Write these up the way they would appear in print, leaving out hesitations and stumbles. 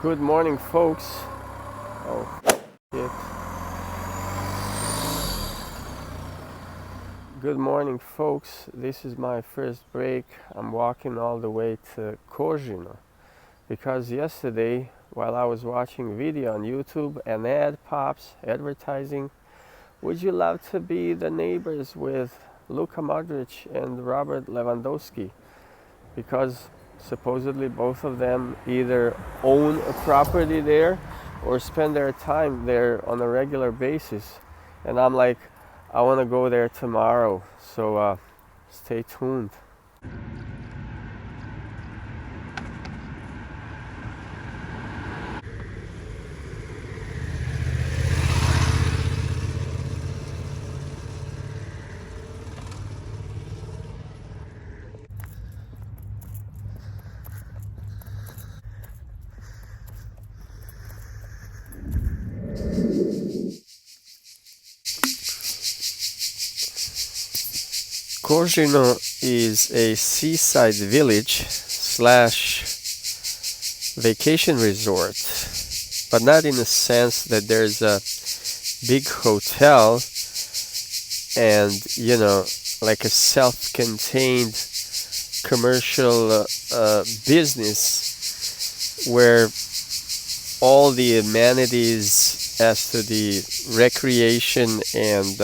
Good morning, folks. Oh, shit. Good morning, folks. This is my first break. I'm walking all the way to Kožino because yesterday, while I was watching video on YouTube, an ad pops advertising, "Would you love to be the neighbors with Luka Modric and Robert Lewandowski?" Because supposedly both of them either own a property there or spend their time there on a regular basis. And I'm like, I want to go there tomorrow, so stay tuned. Kožino is a seaside village slash vacation resort, but not in the sense that there's a big hotel and, like a self-contained commercial business where all the amenities as to the recreation and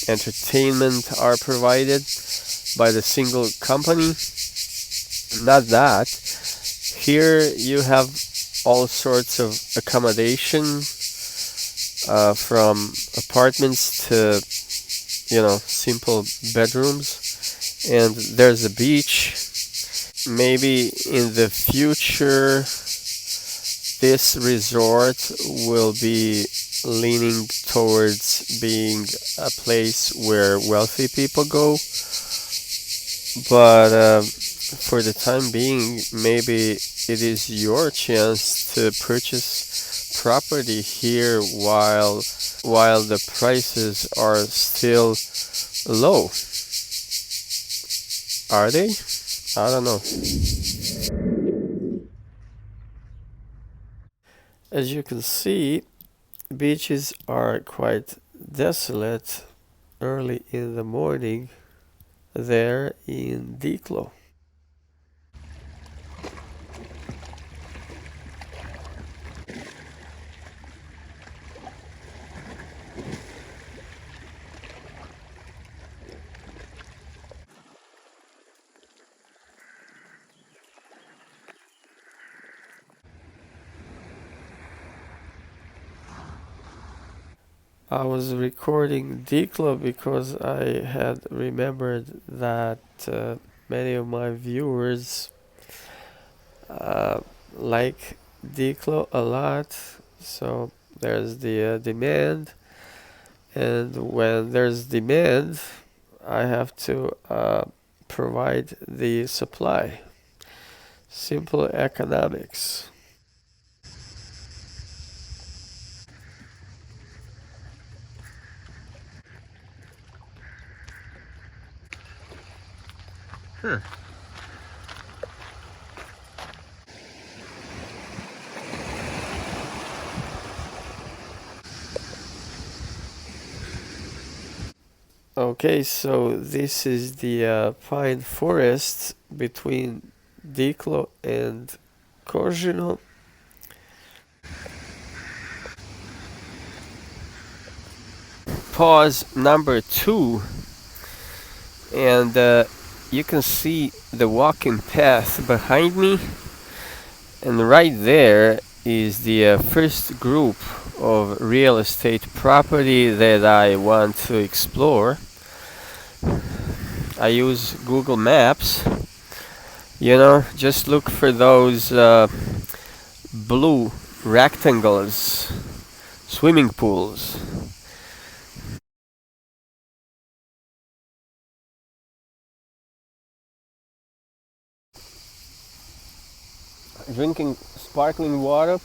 entertainment are provided by the single company. Not that. Here you have all sorts of accommodation, from apartments to simple bedrooms, and there's a beach. Maybe in the future this resort will be leaning towards being a place where wealthy people go, but for the time being, maybe it is your chance to purchase property here while the prices are still low. Are they? I don't know. As you can see, beaches are quite desolate early in the morning there in Diklo. I was recording Diklo because I had remembered that many of my viewers like Diklo a lot, so there's the demand, and when there's demand, I have to provide the supply. Simple economics. Okay, so this is the pine forest between Diklo and Kožino. Pause number 2, and you can see the walking path behind me, and right there is the first group of real estate property that I want to explore. I use Google Maps. Just look for those blue rectangles, swimming pools. Drinking sparkling water.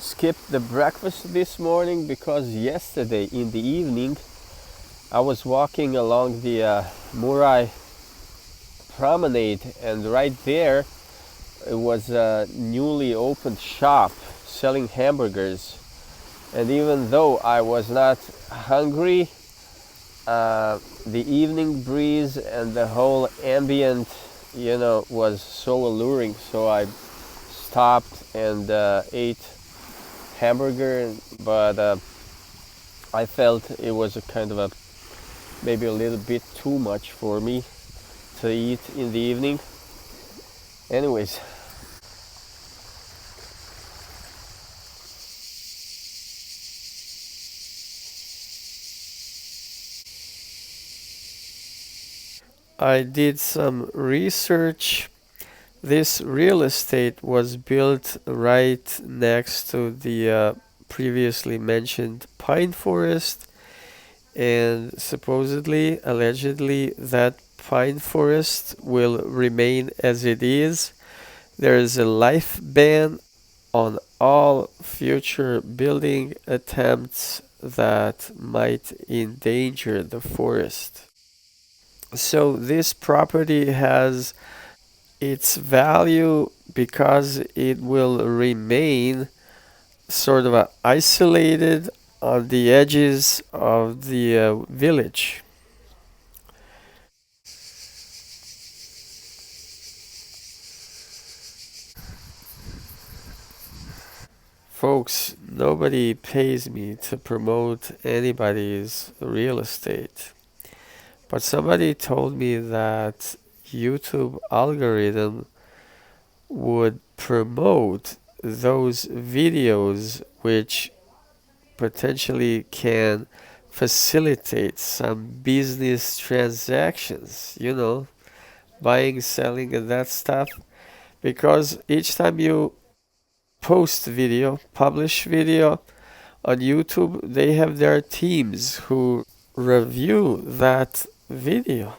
Skipped the breakfast this morning because yesterday in the evening I was walking along the Murai promenade, and right there it was a newly opened shop selling hamburgers. And even though I was not hungry, the evening breeze and the whole ambient, was so alluring. So I stopped and ate hamburger, but I felt it was a kind of a maybe a little bit too much for me to eat in the evening. Anyways, I did some research. This real estate was built right next to the previously mentioned pine forest, and supposedly, allegedly, that pine forest will remain as it is. There is a life ban on all future building attempts that might endanger the forest. So this property has its value because it will remain sort of isolated on the edges of the village. Folks, nobody pays me to promote anybody's real estate. But somebody told me that YouTube algorithm would promote those videos which potentially can facilitate some business transactions, buying, selling, and that stuff. Because each time you post video, publish video on YouTube, they have their teams who review that video.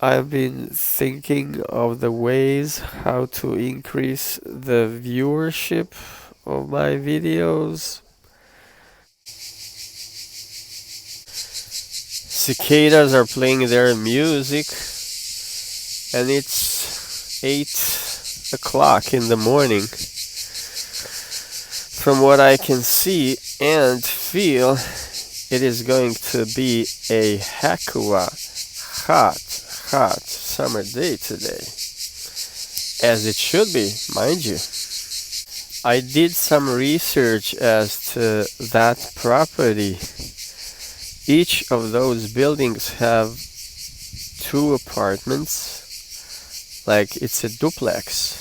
I've been thinking of the ways how to increase the viewership of my videos. Cicadas are playing their music, and it's 8 o'clock in the morning. From what I can see and feel, it is going to be a heck of a hot summer day today. As it should be, mind you. I did some research as to that property. Each of those buildings have two apartments, like it's a duplex.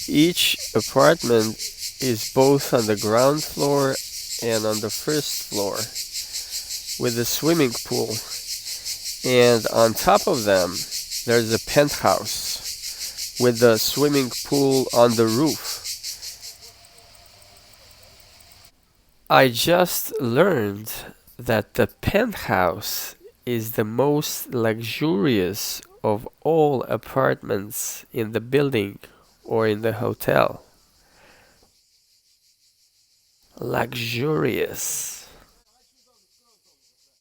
Each apartment is both on the ground floor and on the first floor, with a swimming pool. And on top of them, there's a penthouse with the swimming pool on the roof. I just learned that the penthouse is the most luxurious of all apartments in the building or in the hotel. Luxurious.